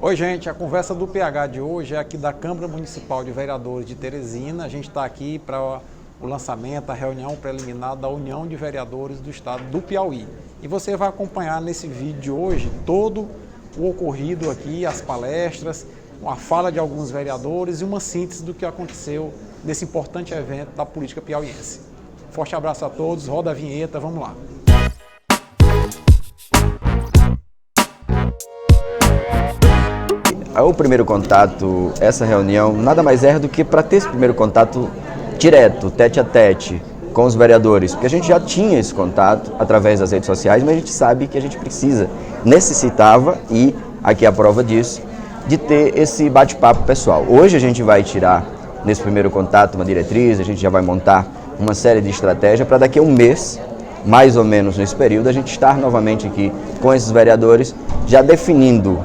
Oi, gente, a conversa do PH de hoje é aqui da Câmara Municipal de Vereadores de Teresina. A gente está aqui para o lançamento, a reunião preliminar da União de Vereadores do Estado do Piauí. E você vai acompanhar nesse vídeo de hoje todo o ocorrido aqui, as palestras, uma fala de alguns vereadores e uma síntese do que aconteceu nesse importante evento da política piauiense. Forte abraço a todos, roda a vinheta, vamos lá. O primeiro contato, essa reunião, nada mais é do que para ter esse primeiro contato direto, tete a tete, com os vereadores, porque a gente já tinha esse contato através das redes sociais, mas a gente sabe que a gente necessitava, e aqui é a prova disso, de ter esse bate-papo pessoal. Hoje a gente vai tirar, nesse primeiro contato, uma diretriz, a gente já vai montar uma série de estratégias para daqui a um mês, mais ou menos nesse período, a gente estar novamente aqui com esses vereadores, já definindo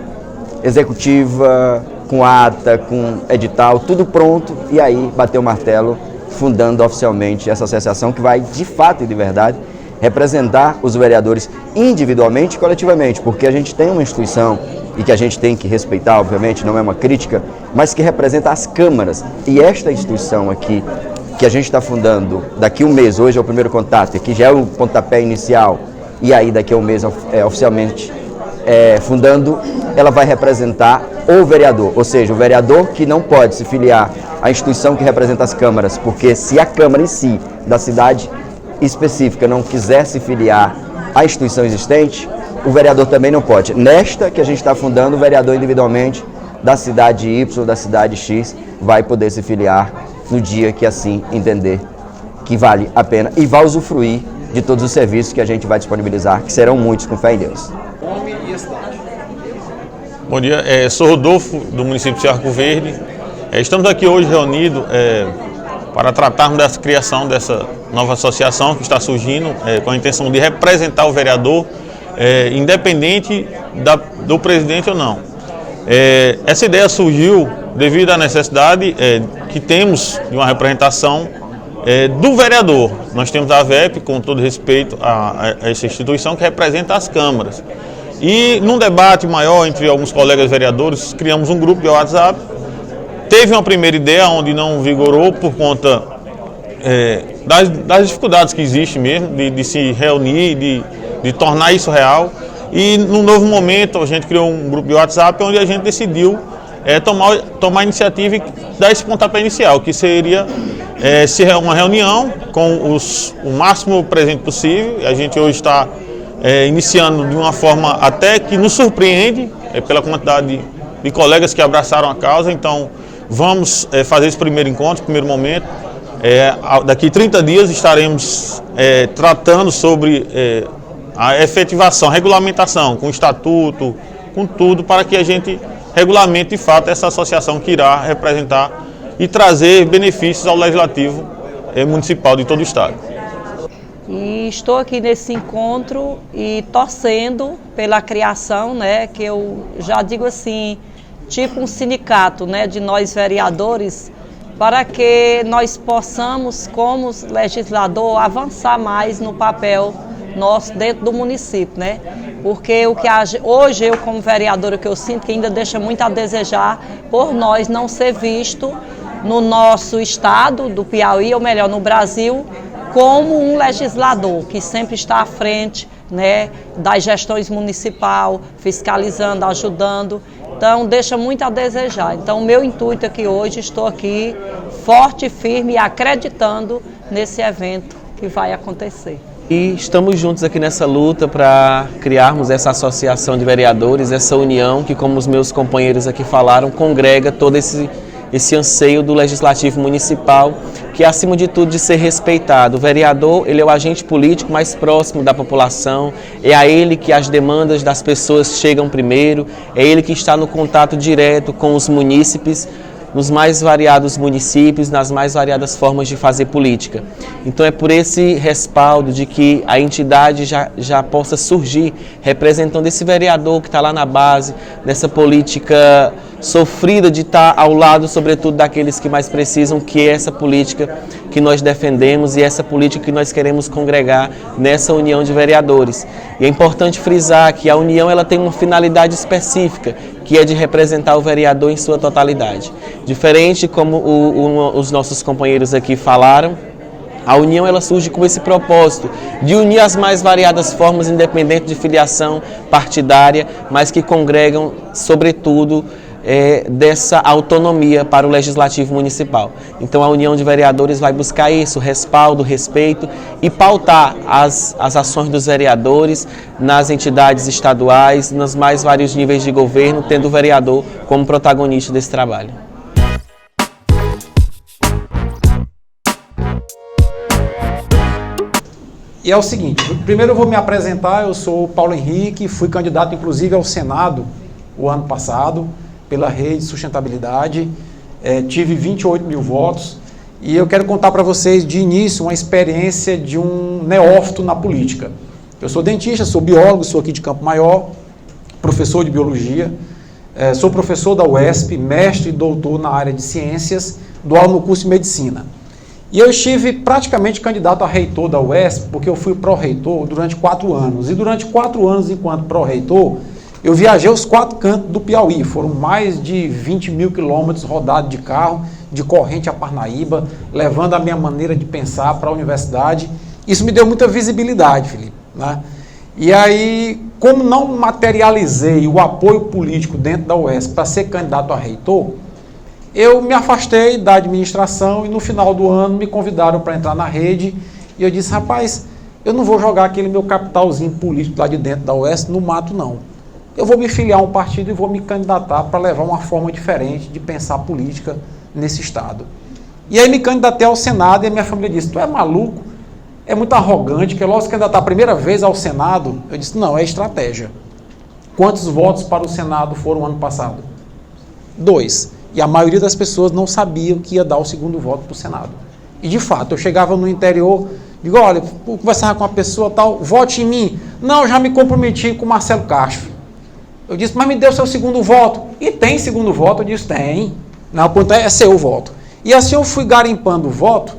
executiva, com ata, com edital, tudo pronto, e aí bater o martelo, fundando oficialmente essa associação que vai, de fato e de verdade, representar os vereadores individualmente e coletivamente, porque a gente tem uma instituição e que a gente tem que respeitar, obviamente, não é uma crítica, mas que representa as câmaras. E esta instituição aqui, que a gente está fundando daqui a um mês, hoje é o primeiro contato, que já é o pontapé inicial, e aí daqui a um mês oficialmente fundando, ela vai representar o vereador, ou seja, o vereador que não pode se filiar à instituição que representa as câmaras, porque se a Câmara em si, da cidade específica, não quiser se filiar à instituição existente, o vereador também não pode. Nesta que a gente está fundando, o vereador individualmente da cidade Y, da cidade X, vai poder se filiar no dia que assim entender que vale a pena e vai usufruir de todos os serviços que a gente vai disponibilizar, que serão muitos, com fé em Deus. Nome e estágio. Bom dia, sou Rodolfo, do município de Arco Verde. Estamos aqui hoje reunidos para tratarmos dessa criação dessa nova associação que está surgindo, com a intenção de representar o vereador, independente do presidente ou não. Essa ideia surgiu devido à necessidade que temos de uma representação do vereador. Nós temos a VEP, com todo respeito a essa instituição, que representa as câmaras. E num debate maior entre alguns colegas vereadores, criamos um grupo de WhatsApp. Teve uma primeira ideia onde não vigorou por conta das dificuldades que existem mesmo, de se reunir, de tornar isso real. E num novo momento a gente criou um grupo de WhatsApp onde a gente decidiu tomar a iniciativa e dar esse pontapé inicial, que seria uma reunião com o máximo presente possível. A gente hoje está iniciando de uma forma até que nos surpreende pela quantidade de colegas que abraçaram a causa. Então vamos fazer esse primeiro encontro, primeiro momento. Daqui 30 dias estaremos tratando sobre a efetivação, a regulamentação, com o estatuto, com tudo, para que a gente regulamente de fato essa associação que irá representar e trazer benefícios ao Legislativo Municipal de todo o Estado. E estou aqui nesse encontro e torcendo pela criação, né, que eu já digo assim, tipo um sindicato, né, de nós vereadores, para que nós possamos, como legislador, avançar mais no papel nosso dentro do município, né? Porque hoje eu como vereadora, que eu sinto que ainda deixa muito a desejar por nós não ser visto no nosso estado do Piauí, ou melhor, no Brasil, como um legislador que sempre está à frente, né, das gestões municipal, fiscalizando, ajudando. Então, deixa muito a desejar. Então, o meu intuito aqui hoje, estou aqui forte, firme e acreditando nesse evento que vai acontecer. E estamos juntos aqui nessa luta para criarmos essa associação de vereadores, essa união que, como os meus companheiros aqui falaram, congrega todo esse anseio do Legislativo Municipal, que é, acima de tudo, de ser respeitado. O vereador, ele é o agente político mais próximo da população, é a ele que as demandas das pessoas chegam primeiro, é ele que está no contato direto com os munícipes, nos mais variados municípios, nas mais variadas formas de fazer política. Então é por esse respaldo de que a entidade já possa surgir representando esse vereador que está lá na base, nessa política sofrida de estar ao lado, sobretudo, daqueles que mais precisam, que é essa política que nós defendemos e essa política que nós queremos congregar nessa união de vereadores. E é importante frisar que a união ela tem uma finalidade específica, que é de representar o vereador em sua totalidade. Diferente como os nossos companheiros aqui falaram, a união ela surge com esse propósito de unir as mais variadas formas, independente de filiação partidária, mas que congregam, sobretudo, dessa autonomia para o Legislativo Municipal. Então a União de Vereadores vai buscar isso, respaldo, respeito e pautar as ações dos vereadores nas entidades estaduais, nos mais vários níveis de governo, tendo o vereador como protagonista desse trabalho. E é o seguinte, primeiro eu vou me apresentar, eu sou o Paulo Henrique, fui candidato inclusive ao Senado o ano passado, pela Rede Sustentabilidade, tive 28 mil votos e eu quero contar para vocês de início uma experiência de um neófito na política. Eu sou dentista, sou biólogo, sou aqui de Campo Maior, professor de biologia, sou professor da UESP, mestre e doutor na área de ciências, dou aula no curso de medicina. E eu estive praticamente candidato a reitor da UESP, porque eu fui pró-reitor durante 4 anos. E durante 4 anos, enquanto pró-reitor, eu viajei os 4 cantos do Piauí. Foram mais de 20 mil quilômetros rodados de carro, de Corrente a Parnaíba, levando a minha maneira de pensar para a universidade. Isso me deu muita visibilidade, Felipe, né? E aí, como não materializei o apoio político dentro da UESP para ser candidato a reitor, eu me afastei da administração e no final do ano me convidaram para entrar na rede e eu disse, rapaz, eu não vou jogar aquele meu capitalzinho político lá de dentro da UESP no mato, não. Eu vou me filiar a um partido e vou me candidatar para levar uma forma diferente de pensar política nesse estado. E aí me candidatei ao Senado e a minha família disse, tu é maluco? É muito arrogante, que logo se candidatar a primeira vez ao Senado. Eu disse, não, é estratégia. Quantos votos para o Senado foram ano passado? 2. E a maioria das pessoas não sabia que ia dar o segundo voto para o Senado. E de fato, eu chegava no interior, digo, olha, vou conversar com uma pessoa tal, vote em mim. Não, já me comprometi com o Marcelo Castro. Eu disse, mas me deu seu segundo voto. E tem segundo voto? Eu disse, tem. Não, quanto é seu voto. E assim eu fui garimpando o voto,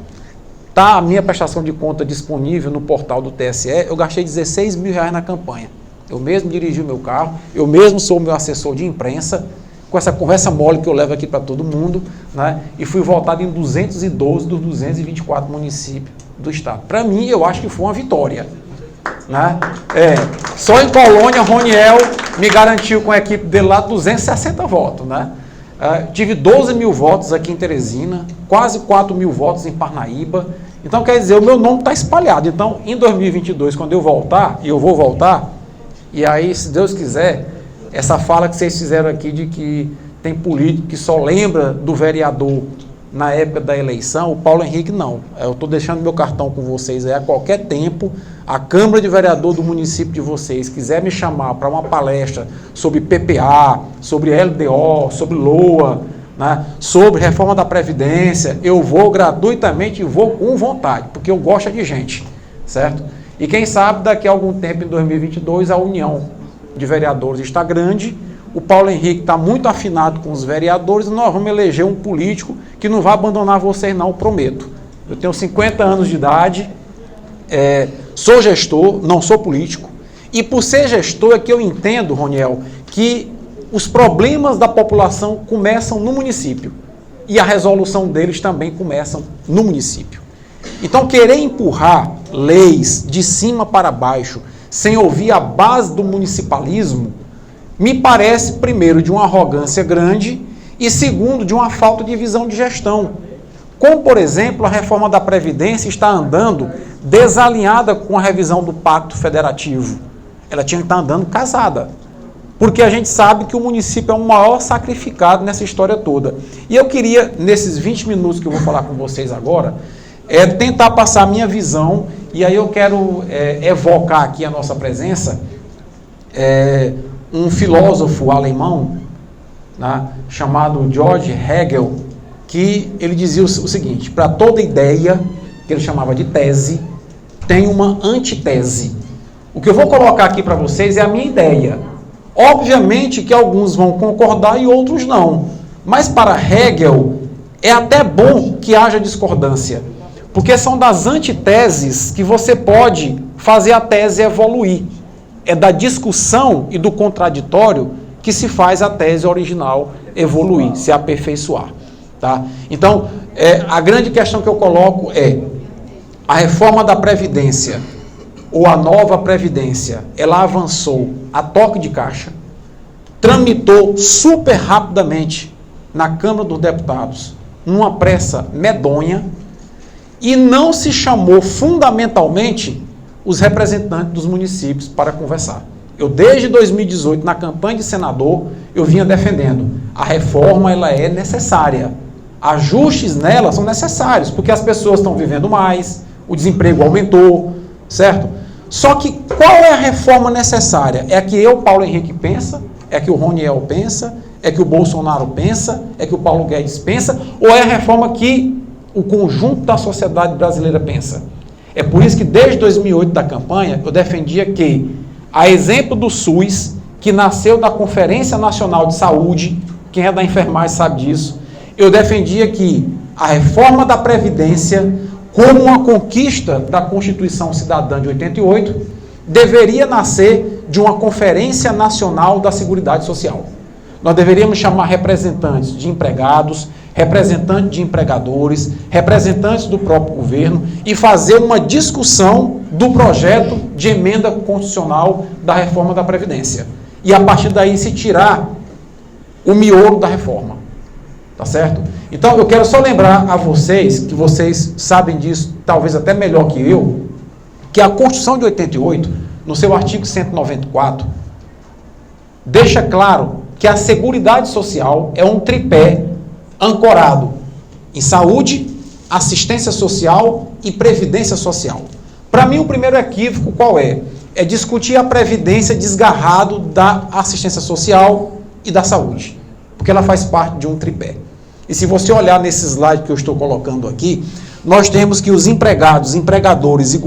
tá a minha prestação de conta disponível no portal do TSE, eu gastei 16 mil reais na campanha. Eu mesmo dirigi o meu carro, eu mesmo sou o meu assessor de imprensa, com essa conversa mole que eu levo aqui para todo mundo, né? E fui votado em 212 dos 224 municípios do estado. Para mim, eu acho que foi uma vitória, né? Só em Colônia, Roniel me garantiu com a equipe dele lá 260 votos, né? Tive 12 mil votos aqui em Teresina, quase 4 mil votos em Parnaíba. Então, quer dizer, o meu nome está espalhado. Então, em 2022, quando eu voltar, e eu vou voltar, e aí, se Deus quiser, essa fala que vocês fizeram aqui de que tem político que só lembra do vereador na época da eleição, o Paulo Henrique não. Eu estou deixando meu cartão com vocês aí a qualquer tempo. A Câmara de Vereador do município de vocês quiser me chamar para uma palestra sobre PPA, sobre LDO, sobre LOA, né, sobre reforma da Previdência, eu vou gratuitamente e vou com vontade, porque eu gosto de gente, certo? E quem sabe daqui a algum tempo, em 2022, a união de vereadores está grande, o Paulo Henrique está muito afinado com os vereadores e nós vamos eleger um político que não vai abandonar vocês não, prometo. Eu tenho 50 anos de idade, sou gestor, não sou político, e por ser gestor é que eu entendo, Roniel, que os problemas da população começam no município e a resolução deles também começam no município. Então, querer empurrar leis de cima para baixo sem ouvir a base do municipalismo, me parece, primeiro, de uma arrogância grande e, segundo, de uma falta de visão de gestão. Como, por exemplo, a reforma da Previdência está andando desalinhada com a revisão do Pacto Federativo. Ela tinha que estar andando casada, porque a gente sabe que o município é o maior sacrificado nessa história toda. E eu queria, nesses 20 minutos que eu vou falar com vocês agora, tentar passar a minha visão, e aí eu quero evocar aqui a nossa presença, um filósofo alemão, né, chamado George Hegel, que ele dizia o seguinte: para toda ideia, que ele chamava de tese, tem uma antitese. O que eu vou colocar aqui para vocês é a minha ideia. Obviamente que alguns vão concordar e outros não. Mas para Hegel é até bom que haja discordância, porque são das antiteses que você pode fazer a tese evoluir. É da discussão e do contraditório que se faz a tese original evoluir, se aperfeiçoar. Tá? Então, a grande questão que eu coloco é: a reforma da Previdência, ou a nova Previdência, ela avançou a toque de caixa, tramitou super rapidamente na Câmara dos Deputados, numa pressa medonha, e não se chamou fundamentalmente os representantes dos municípios para conversar. Eu, desde 2018, na campanha de senador, eu vinha defendendo: a reforma ela é necessária. Ajustes nela são necessários, porque as pessoas estão vivendo mais, o desemprego aumentou, certo? Só que qual é a reforma necessária? É a que eu, Paulo Henrique, pensa? É a que o Roniel pensa? É a que o Bolsonaro pensa? É a que o Paulo Guedes pensa? Ou é a reforma que o conjunto da sociedade brasileira pensa? É por isso que desde 2008 da campanha eu defendia que, a exemplo do SUS, que nasceu da Conferência Nacional de Saúde, quem é da enfermagem sabe disso, eu defendia que a reforma da Previdência, como uma conquista da Constituição Cidadã de 88, deveria nascer de uma Conferência Nacional da Seguridade Social. Nós deveríamos chamar representantes de empregados, representantes de empregadores, representantes do próprio governo e fazer uma discussão do projeto de emenda constitucional da reforma da Previdência. E a partir daí se tirar o miolo da reforma. Tá certo? Então eu quero só lembrar a vocês, que vocês sabem disso talvez até melhor que eu, que a Constituição de 88, no seu artigo 194, deixa claro que a Seguridade Social é um tripé ancorado em saúde, assistência social e previdência social. Para mim, o primeiro equívoco qual é? É discutir a previdência desgarrado da assistência social e da saúde, porque ela faz parte de um tripé. E se você olhar nesse slide que eu estou colocando aqui, nós temos que os empregados, empregadores e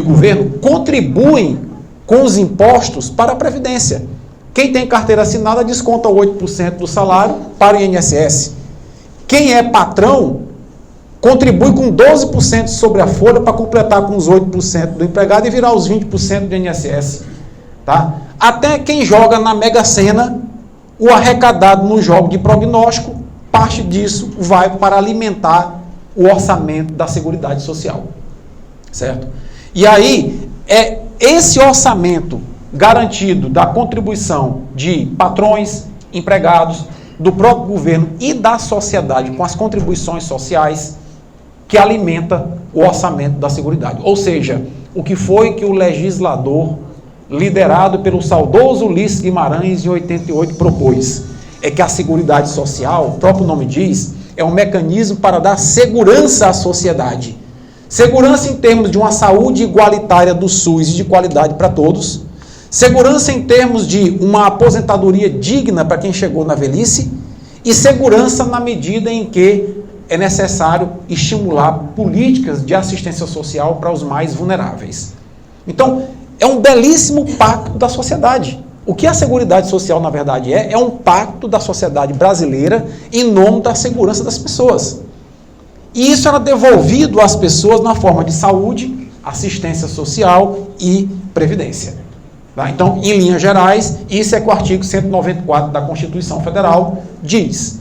governo contribuem com os impostos para a Previdência. Quem tem carteira assinada desconta 8% do salário para o INSS. Quem é patrão contribui com 12% sobre a folha para completar com os 8% do empregado e virar os 20% do INSS. Tá? Até quem joga na Mega Sena, o arrecadado no jogo de prognóstico, parte disso vai para alimentar o orçamento da Seguridade Social. Certo? E aí, é esse orçamento garantido da contribuição de patrões, empregados, do próprio governo e da sociedade com as contribuições sociais que alimenta o orçamento da Seguridade. Ou seja, o que foi que o legislador, liderado pelo saudoso Ulisses Guimarães, em 88, propôs? É que a Seguridade Social, o próprio nome diz, é um mecanismo para dar segurança à sociedade. Segurança em termos de uma saúde igualitária do SUS e de qualidade para todos. Segurança em termos de uma aposentadoria digna para quem chegou na velhice. E segurança na medida em que é necessário estimular políticas de assistência social para os mais vulneráveis. Então, é um belíssimo pacto da sociedade. O que a Seguridade Social, na verdade, é um pacto da sociedade brasileira em nome da segurança das pessoas. E isso era devolvido às pessoas na forma de saúde, assistência social e previdência. Tá? Então, em linhas gerais, isso é que o artigo 194 da Constituição Federal diz.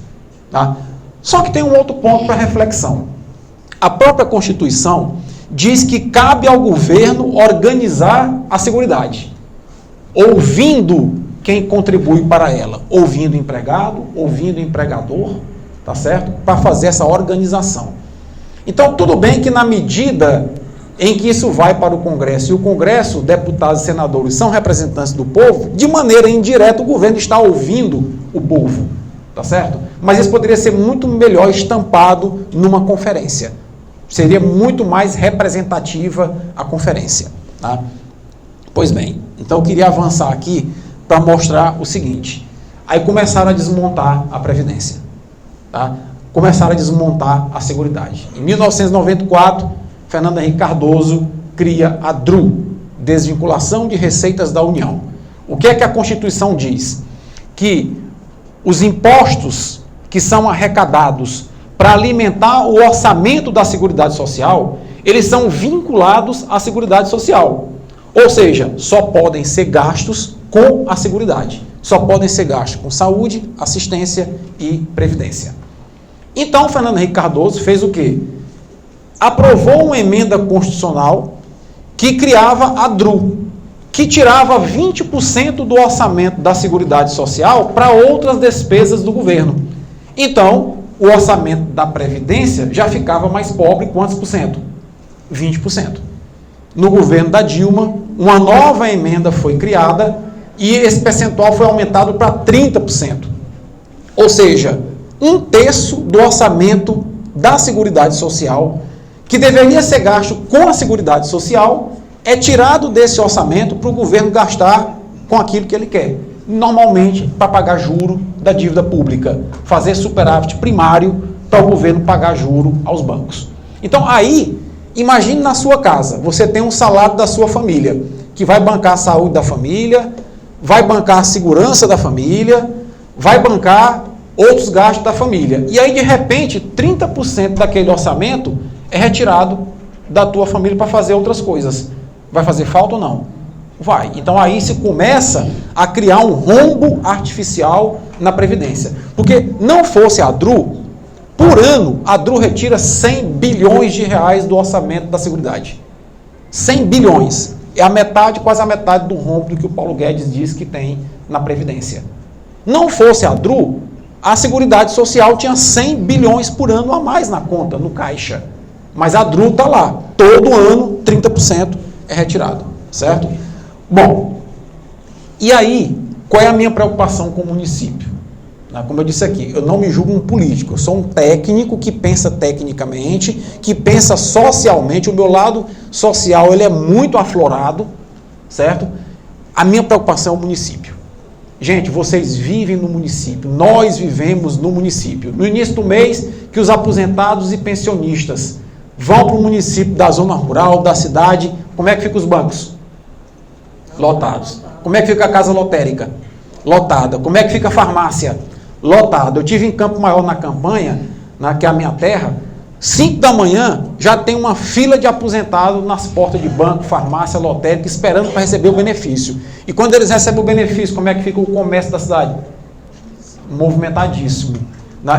Tá? Só que tem um outro ponto para reflexão. A própria Constituição diz que cabe ao governo organizar a Seguridade, ouvindo quem contribui para ela, ouvindo o empregado, ouvindo o empregador, tá certo? Para fazer essa organização. Então, tudo bem que na medida em que isso vai para o Congresso, e o Congresso, deputados e senadores são representantes do povo, de maneira indireta o governo está ouvindo o povo, tá certo? Mas isso poderia ser muito melhor estampado numa conferência. Seria muito mais representativa a conferência, tá? Pois bem, então eu queria avançar aqui para mostrar o seguinte. Aí começaram a desmontar a Previdência, tá? Começaram a desmontar a Seguridade. Em 1994, Fernando Henrique Cardoso cria a DRU, Desvinculação de Receitas da União. O que é que a Constituição diz? Que os impostos que são arrecadados para alimentar o orçamento da Seguridade Social, eles são vinculados à Seguridade Social. Ou seja, só podem ser gastos com a Seguridade. Só podem ser gastos com saúde, assistência e previdência. Então, Fernando Henrique Cardoso fez o quê? Aprovou uma emenda constitucional que criava a DRU, que tirava 20% do orçamento da Seguridade Social para outras despesas do governo. Então, o orçamento da Previdência já ficava mais pobre, quantos por cento? 20%. No governo da Dilma, uma nova emenda foi criada e esse percentual foi aumentado para 30%. Ou seja, 1/3 do orçamento da Seguridade Social, que deveria ser gasto com a Seguridade Social, é tirado desse orçamento para o governo gastar com aquilo que ele quer. Normalmente, para pagar juro da dívida pública, fazer superávit primário para o governo pagar juro aos bancos. Então, aí, imagine na sua casa, você tem um salário da sua família, que vai bancar a saúde da família, vai bancar a segurança da família, vai bancar outros gastos da família. E aí, de repente, 30% daquele orçamento é retirado da tua família para fazer outras coisas. Vai fazer falta ou não? Vai. Então aí se começa a criar um rombo artificial na Previdência. Porque não fosse a DRU, por ano, a DRU retira 100 bilhões de reais do orçamento da Seguridade. 100 bilhões. É a metade, quase a metade do rombo do que o Paulo Guedes diz que tem na Previdência. Não fosse a DRU, a Seguridade Social tinha 100 bilhões por ano a mais na conta, no caixa. Mas a DRU está lá. Todo ano, 30% é retirado. Certo? Bom, e aí, qual é a minha preocupação com o município? Como eu disse aqui, eu não me julgo um político, eu sou um técnico que pensa tecnicamente, que pensa socialmente. O meu lado social ele é muito aflorado, certo? A minha preocupação é o município. Gente, vocês vivem no município, nós vivemos no município. No início do mês, que os aposentados e pensionistas vão para o município da zona rural, da cidade, como é que ficam os bancos? Lotados. Como é que fica a casa lotérica? Lotada. Como é que fica a farmácia? Lotada. Eu tive em Campo Maior na campanha, que é a minha terra, 5 da manhã já tem uma fila de aposentados nas portas de banco, farmácia, lotérica, esperando para receber o benefício. E quando eles recebem o benefício, como é que fica o comércio da cidade? Movimentadíssimo.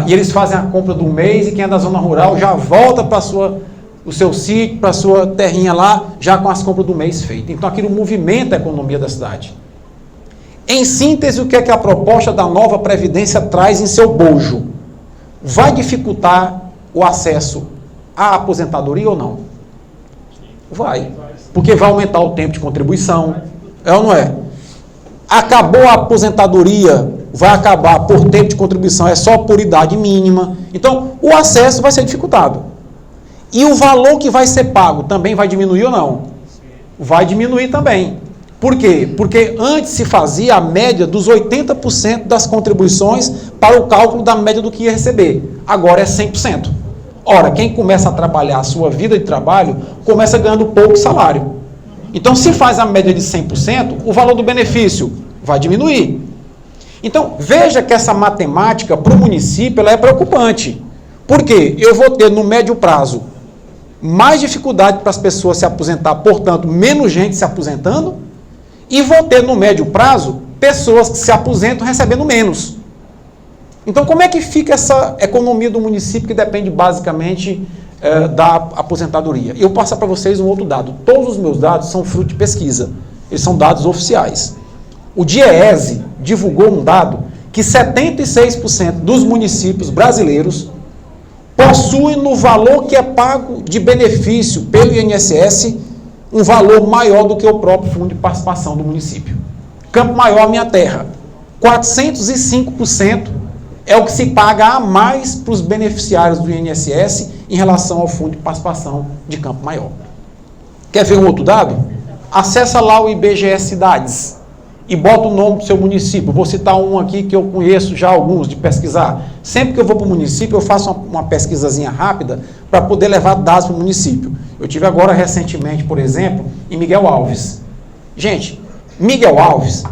E eles fazem a compra do mês e quem é da zona rural já volta para o seu sítio, para a sua terrinha lá, já com as compras do mês feitas. Então aquilo movimenta a economia da cidade. Em síntese, o que é que a proposta da nova Previdência traz em seu bojo? Vai dificultar o acesso à aposentadoria ou não? Vai. Porque vai aumentar o tempo de contribuição. É ou não é? Acabou a aposentadoria, vai acabar por tempo de contribuição, é só por idade mínima. Então, o acesso vai ser dificultado. E o valor que vai ser pago também vai diminuir ou não? Vai diminuir também. Por quê? Porque antes se fazia a média dos 80% das contribuições para o cálculo da média do que ia receber. Agora é 100%. Ora, quem começa a trabalhar a sua vida de trabalho, começa ganhando pouco salário. Então, se faz a média de 100%, o valor do benefício vai diminuir. Então, veja que essa matemática para o município ela é preocupante. Por quê? Eu vou ter no médio prazo mais dificuldade para as pessoas se aposentar, portanto, menos gente se aposentando, e vou ter no médio prazo pessoas que se aposentam recebendo menos. Então, como é que fica essa economia do município que depende basicamente da aposentadoria? Eu vou passar para vocês um outro dado. Todos os meus dados são fruto de pesquisa. Eles são dados oficiais. O DIEESE divulgou um dado que 76% dos municípios brasileiros possuem no valor que é pago de benefício pelo INSS um valor maior do que o próprio fundo de participação do município. Campo Maior, minha terra, 405% é o que se paga a mais para os beneficiários do INSS em relação ao fundo de participação de Campo Maior. Quer ver um outro dado? Acessa lá o IBGE Cidades e bota o nome do seu município. Vou citar um aqui que eu conheço já alguns de pesquisar. Sempre que eu vou para o município, eu faço uma pesquisazinha rápida para poder levar dados para o município. Eu tive agora recentemente, por exemplo, em Miguel Alves. Gente, Miguel Alves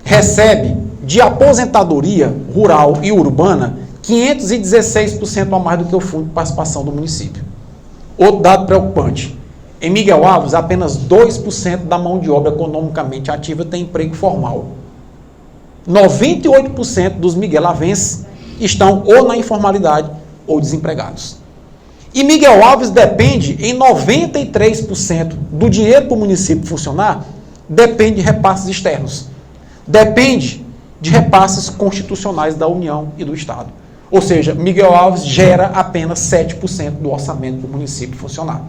recebe de aposentadoria rural e urbana 516% a mais do que o fundo de participação do município. Outro dado preocupante, em Miguel Alves, apenas 2% da mão de obra economicamente ativa tem emprego formal. 98% dos miguelavenses estão ou na informalidade ou desempregados. E Miguel Alves depende, em 93% do dinheiro para o município funcionar, depende de repasses externos. Depende de repasses constitucionais da União e do Estado. Ou seja, Miguel Alves gera apenas 7% do orçamento do município funcionar.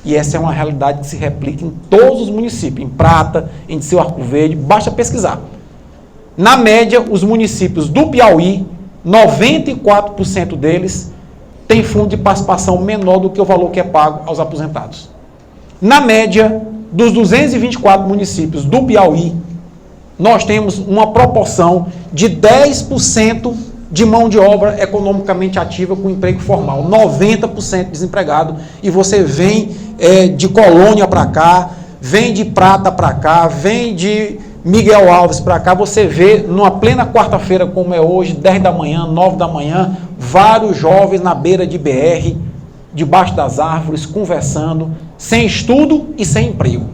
E essa é uma realidade que se replica em todos os municípios, em Prata, em Disseu Arco Verde, basta pesquisar. Na média, os municípios do Piauí, 94% deles têm fundo de participação menor do que o valor que é pago aos aposentados. Na média, dos 224 municípios do Piauí, nós temos uma proporção de 10% de mão de obra economicamente ativa com emprego formal, 90% desempregado, e você vem de Colônia para cá, vem de Prata para cá, vem de Miguel Alves para cá, você vê numa plena quarta-feira como é hoje, 10 da manhã, 9 da manhã, vários jovens na beira de BR, debaixo das árvores, conversando, sem estudo e sem emprego.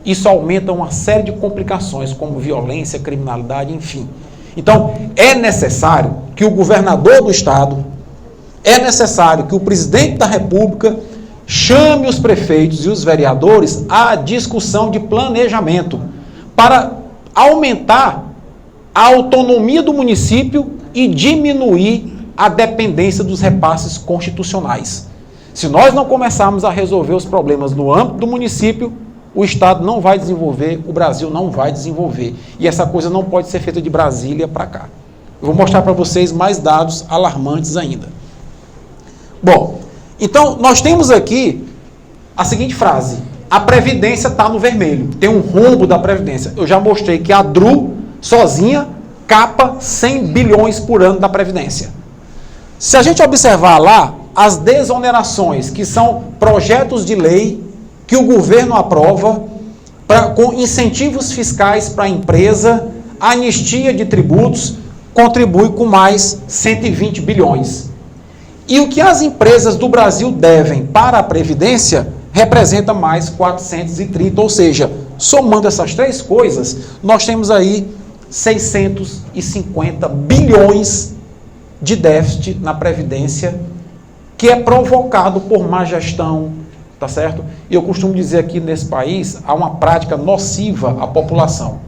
Isso aumenta uma série de complicações, como violência, criminalidade, enfim. Então, é necessário que o governador do estado, é necessário que o presidente da República chame os prefeitos e os vereadores à discussão de planejamento para aumentar a autonomia do município e diminuir a dependência dos repasses constitucionais. Se nós não começarmos a resolver os problemas no âmbito do município, o Estado não vai desenvolver, o Brasil não vai desenvolver. E essa coisa não pode ser feita de Brasília para cá. Eu vou mostrar para vocês mais dados alarmantes ainda. Bom, então nós temos aqui a seguinte frase: a Previdência está no vermelho, tem um rombo da Previdência. Eu já mostrei que a DRU, sozinha, capa 100 bilhões por ano da Previdência. Se a gente observar lá, as desonerações, que são projetos de lei que o governo aprova com incentivos fiscais para a empresa, anistia de tributos, contribui com mais 120 bilhões. E o que as empresas do Brasil devem para a Previdência representa mais 430, ou seja, somando essas três coisas, nós temos aí 650 bilhões de déficit na Previdência, que é provocado por má gestão, tá certo? E eu costumo dizer aqui nesse país, há uma prática nociva à população.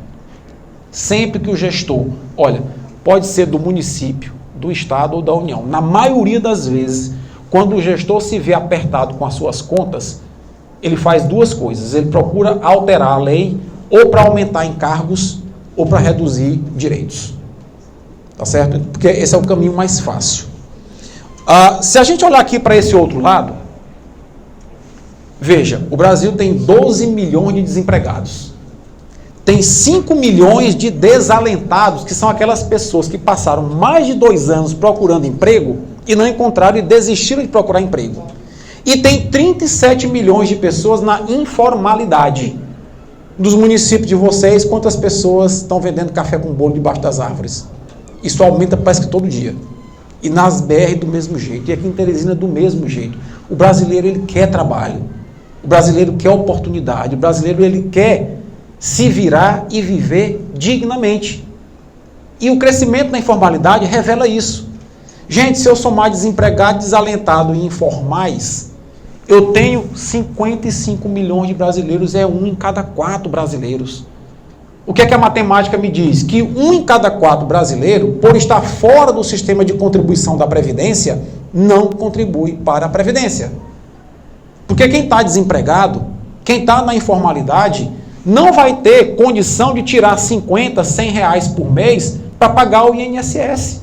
Sempre que o gestor, olha, pode ser do município, do estado ou da União, na maioria das vezes, quando o gestor se vê apertado com as suas contas, ele faz duas coisas: ele procura alterar a lei ou para aumentar encargos ou para reduzir direitos. Tá certo? Porque esse é o caminho mais fácil. Se a gente olhar aqui para esse outro lado, veja, o Brasil tem 12 milhões de desempregados. Tem 5 milhões de desalentados, que são aquelas pessoas que passaram mais de 2 anos procurando emprego e não encontraram e desistiram de procurar emprego. E tem 37 milhões de pessoas na informalidade. Dos municípios de vocês, quantas pessoas estão vendendo café com bolo debaixo das árvores? Isso aumenta, parece que todo dia. E nas BR do mesmo jeito. E aqui em Teresina do mesmo jeito. O brasileiro, ele quer trabalho. O brasileiro quer oportunidade. O brasileiro, ele quer se virar e viver dignamente. E o crescimento na informalidade revela isso. Gente, se eu somar desempregado, desalentado e informais, eu tenho 55 milhões de brasileiros, é 1 em cada 4 brasileiros. O que é que a matemática me diz? Que 1 em cada 4 brasileiros, por estar fora do sistema de contribuição da Previdência, não contribui para a Previdência. Porque quem está desempregado, quem está na informalidade, não vai ter condição de tirar 50, 100 reais por mês para pagar o INSS.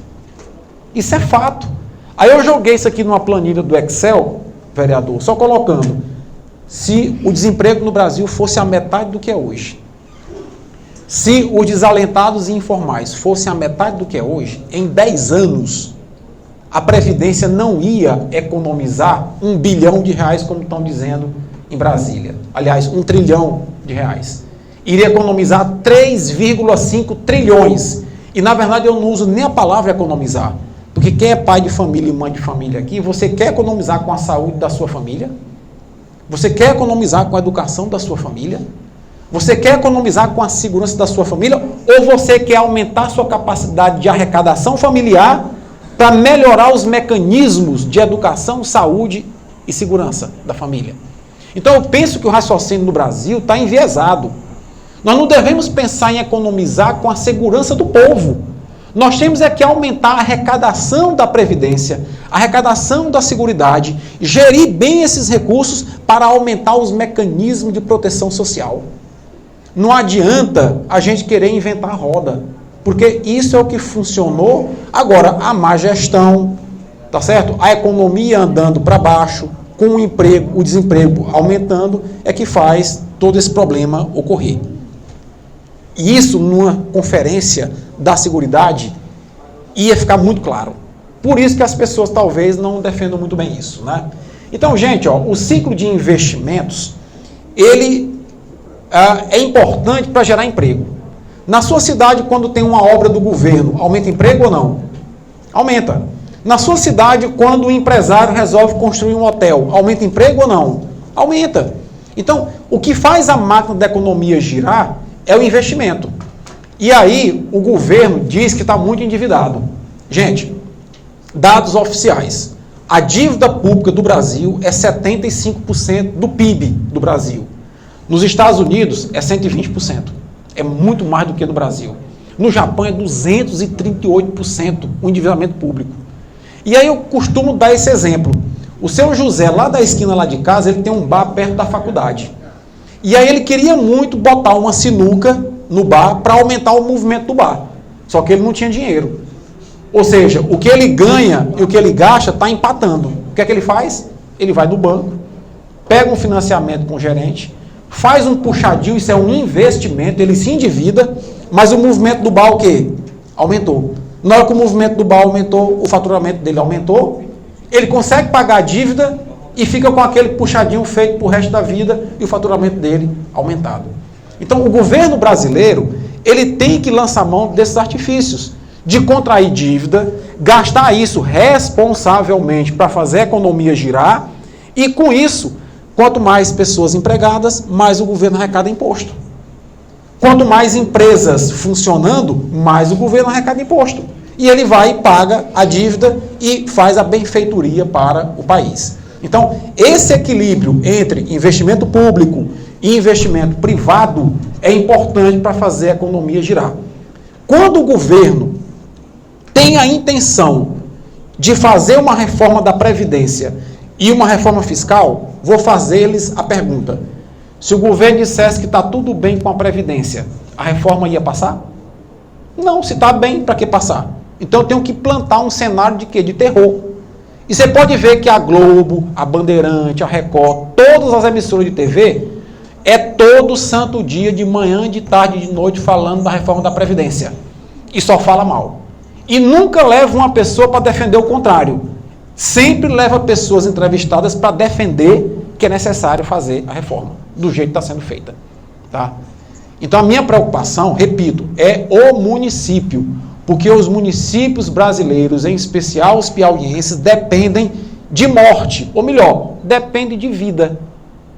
Isso é fato. Aí eu joguei isso aqui numa planilha do Excel, vereador, só colocando, se o desemprego no Brasil fosse a metade do que é hoje, se os desalentados e informais fossem a metade do que é hoje, em 10 anos, a Previdência não ia economizar 1 bilhão de reais, como estão dizendo em Brasília. Aliás, 1 trilhão de reais. iria economizar 3,5 trilhões. E, na verdade, eu não uso nem a palavra economizar. Porque quem é pai de família e mãe de família aqui, você quer economizar com a saúde da sua família? Você quer economizar com a educação da sua família? Você quer economizar com a segurança da sua família? Ou você quer aumentar a sua capacidade de arrecadação familiar para melhorar os mecanismos de educação, saúde e segurança da família? Então, eu penso que o raciocínio no Brasil está enviesado. Nós não devemos pensar em economizar com a segurança do povo. Nós temos é que aumentar a arrecadação da Previdência, a arrecadação da Seguridade, gerir bem esses recursos para aumentar os mecanismos de proteção social. Não adianta a gente querer inventar a roda, porque isso é o que funcionou. Agora, a má gestão, tá certo? A economia andando para baixo, com o desemprego aumentando, é que faz todo esse problema ocorrer. E isso, numa conferência da Seguridade, ia ficar muito claro. Por isso que as pessoas talvez não defendam muito bem isso, né? Então, gente, o ciclo de investimentos, ele é importante para gerar emprego. Na sua cidade, quando tem uma obra do governo, aumenta emprego ou não? Aumenta. Na sua cidade, quando o empresário resolve construir um hotel, aumenta emprego ou não? Aumenta. Então, o que faz a máquina da economia girar é o investimento. E aí, o governo diz que está muito endividado. Gente, dados oficiais. A dívida pública do Brasil é 75% do PIB do Brasil. Nos Estados Unidos, é 120%. É muito mais do que no Brasil. No Japão, é 238% o endividamento público. E aí, eu costumo dar esse exemplo. O seu José, lá da esquina lá de casa, ele tem um bar perto da faculdade. E aí, ele queria muito botar uma sinuca no bar para aumentar o movimento do bar. Só que ele não tinha dinheiro. Ou seja, o que ele ganha e o que ele gasta está empatando. O que é que ele faz? Ele vai no banco, pega um financiamento com o gerente, faz um puxadinho, isso é um investimento, ele se endivida, mas o movimento do bar o quê? Aumentou. Na hora que o movimento do bar aumentou, o faturamento dele aumentou, ele consegue pagar a dívida e fica com aquele puxadinho feito para o resto da vida e o faturamento dele aumentado. Então, o governo brasileiro, ele tem que lançar mão desses artifícios de contrair dívida, gastar isso responsavelmente para fazer a economia girar e, com isso, quanto mais pessoas empregadas, mais o governo arrecada imposto. Quanto mais empresas funcionando, mais o governo arrecada imposto. E ele vai e paga a dívida e faz a benfeitoria para o país. Então, esse equilíbrio entre investimento público e investimento privado é importante para fazer a economia girar. Quando o governo tem a intenção de fazer uma reforma da Previdência e uma reforma fiscal, vou fazer-lhes a pergunta. Se o governo dissesse que está tudo bem com a Previdência, a reforma ia passar? Não, se está bem, para que passar? Então eu tenho que plantar um cenário de quê? De terror. E você pode ver que a Globo, a Bandeirante, a Record, todas as emissoras de TV, é todo santo dia, de manhã, de tarde, de noite, falando da reforma da Previdência. E só fala mal. E nunca leva uma pessoa para defender o contrário. Sempre leva pessoas entrevistadas para defender que é necessário fazer a reforma, do jeito que está sendo feita. Tá? Então a minha preocupação, repito, é o município. Porque os municípios brasileiros, em especial os piauienses, dependem de morte. Ou melhor, dependem de vida,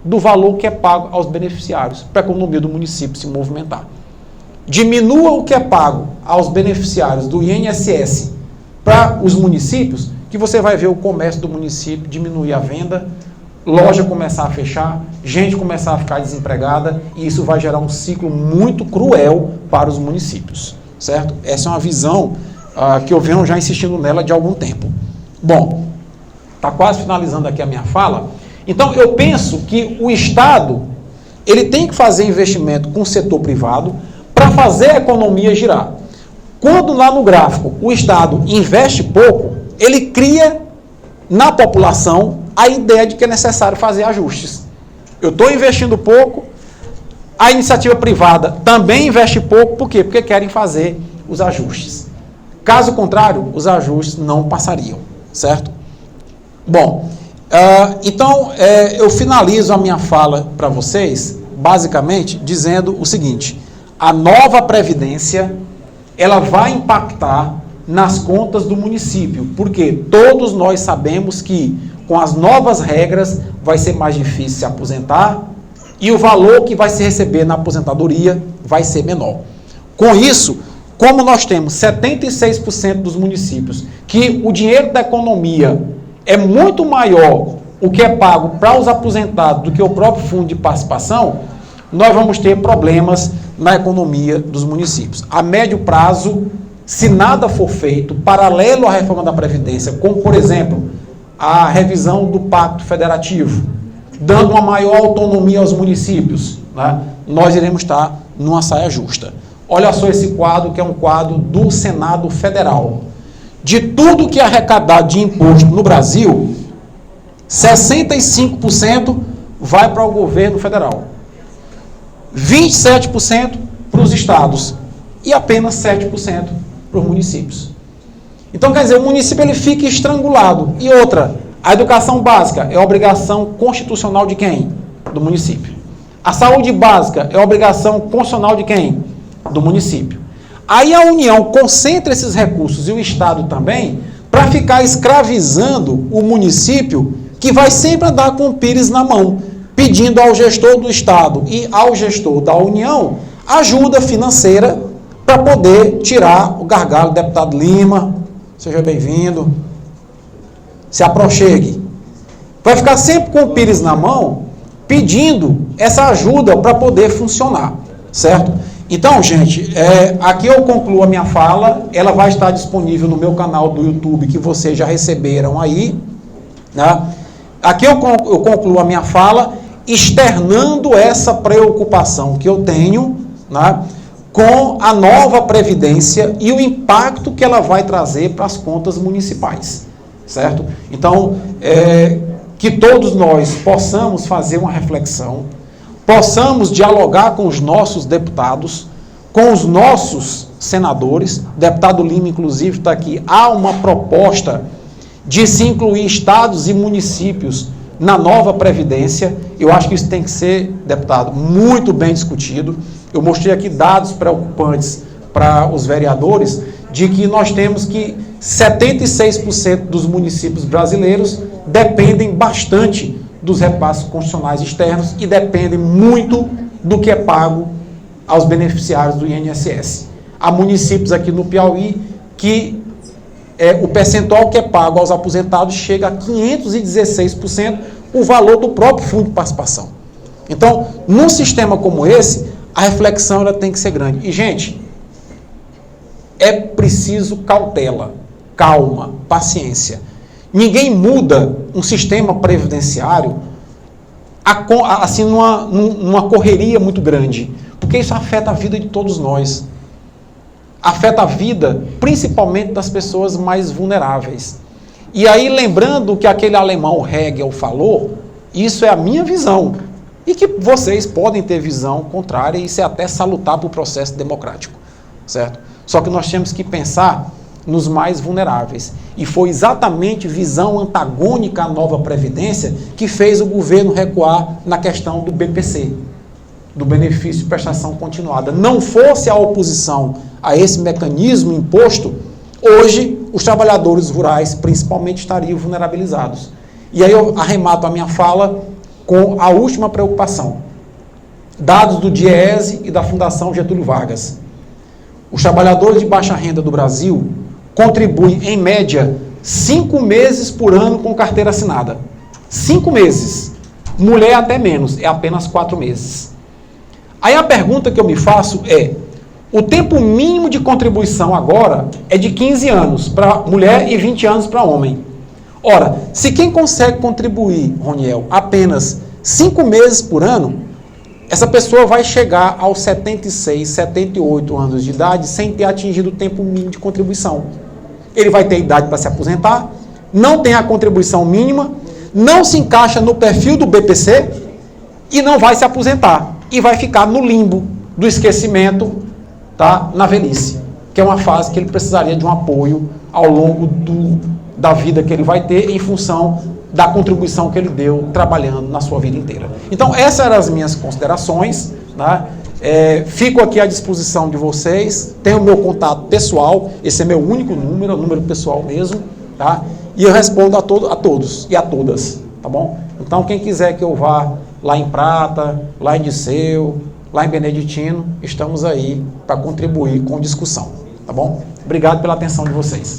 do valor que é pago aos beneficiários, para a economia do município se movimentar. Diminua o que é pago aos beneficiários do INSS para os municípios, que você vai ver o comércio do município diminuir a venda, loja começar a fechar, gente começar a ficar desempregada, e isso vai gerar um ciclo muito cruel para os municípios, certo? Essa é uma visão que eu venho já insistindo nela de algum tempo. Bom, está quase finalizando aqui a minha fala. Então, eu penso que o Estado, ele tem que fazer investimento com o setor privado para fazer a economia girar. Quando lá no gráfico o Estado investe pouco, ele cria na população a ideia de que é necessário fazer ajustes. Eu estou investindo pouco, a iniciativa privada também investe pouco, por quê? Porque querem fazer os ajustes. Caso contrário, os ajustes não passariam, certo? Bom, então eu finalizo a minha fala para vocês basicamente dizendo o seguinte: a nova Previdência, ela vai impactar nas contas do município, porque todos nós sabemos que com as novas regras vai ser mais difícil se aposentar e o valor que vai se receber na aposentadoria vai ser menor. Com isso, como nós temos 76% dos municípios que o dinheiro da economia é muito maior o que é pago para os aposentados do que o próprio fundo de participação, nós vamos ter problemas na economia dos municípios. A médio prazo, se nada for feito, paralelo à reforma da Previdência, como, por exemplo, a revisão do Pacto Federativo, dando uma maior autonomia aos municípios, né, nós iremos estar numa saia justa. Olha só esse quadro, que é um quadro do Senado Federal. De tudo que é arrecadado de imposto no Brasil, 65% vai para o governo federal, 27% para os estados e apenas 7% para os municípios. Então, quer dizer, o município ele fica estrangulado. E outra, a educação básica é obrigação constitucional de quem? Do município. A saúde básica é obrigação constitucional de quem? Do município. Aí a União concentra esses recursos, e o Estado também, para ficar escravizando o município, que vai sempre andar com o pires na mão, pedindo ao gestor do Estado e ao gestor da União ajuda financeira para poder tirar o gargalo. Deputado Lima, seja bem-vindo, se aproxime. Vai ficar sempre com o pires na mão, pedindo essa ajuda para poder funcionar, certo? Então, gente, aqui eu concluo a minha fala, ela vai estar disponível no meu canal do YouTube, que vocês já receberam aí, né? Aqui eu concluo a minha fala, externando essa preocupação que eu tenho, né, com a nova Previdência e o impacto que ela vai trazer para as contas municipais, certo? Então, que todos nós possamos fazer uma reflexão, possamos dialogar com os nossos deputados, com os nossos senadores. O deputado Lima, inclusive, está aqui. Há uma proposta de se incluir estados e municípios na nova Previdência. Eu acho que isso tem que ser, deputado, muito bem discutido. Eu mostrei aqui dados preocupantes para os vereadores, de que nós temos que 76% dos municípios brasileiros dependem bastante dos repasses constitucionais externos e dependem muito do que é pago aos beneficiários do INSS. Há municípios aqui no Piauí que o percentual que é pago aos aposentados chega a 516% o valor do próprio fundo de participação. Então, num sistema como esse, a reflexão ela tem que ser grande. E, gente, é preciso cautela, calma, paciência. Ninguém muda um sistema previdenciário assim numa correria muito grande, porque isso afeta a vida de todos nós. Afeta a vida, principalmente das pessoas mais vulneráveis. E aí, lembrando o que aquele alemão Hegel falou, isso é a minha visão. E que vocês podem ter visão contrária, e isso é até salutar para o processo democrático, certo? Só que nós temos que pensar nos mais vulneráveis. E foi exatamente visão antagônica à nova Previdência que fez o governo recuar na questão do BPC, do benefício de prestação continuada. Não fosse a oposição a esse mecanismo imposto, hoje os trabalhadores rurais principalmente estariam vulnerabilizados. E aí eu arremato a minha fala com a última preocupação. Dados do DIEESE e da Fundação Getúlio Vargas. Os trabalhadores de baixa renda do Brasil contribuem, em média, 5 meses por ano com carteira assinada. 5 meses. Mulher até menos, é apenas 4 meses. Aí a pergunta que eu me faço é, o tempo mínimo de contribuição agora é de 15 anos para mulher e 20 anos para homem. Ora, se quem consegue contribuir, Roniel, apenas 5 meses por ano, essa pessoa vai chegar aos 76, 78 anos de idade sem ter atingido o tempo mínimo de contribuição. Ele vai ter idade para se aposentar, não tem a contribuição mínima, não se encaixa no perfil do BPC e não vai se aposentar. E vai ficar no limbo do esquecimento, tá, na velhice, que é uma fase que ele precisaria de um apoio ao longo da vida que ele vai ter em função da contribuição que ele deu trabalhando na sua vida inteira. Então, essas eram as minhas considerações, né? Fico aqui à disposição de vocês, tenho o meu contato pessoal, esse é meu único número, é o número pessoal mesmo, tá? E eu respondo a todos e a todas, tá bom? Então, quem quiser que eu vá lá em Prata, lá em Disseu, lá em Beneditino, estamos aí para contribuir com discussão, tá bom? Obrigado pela atenção de vocês.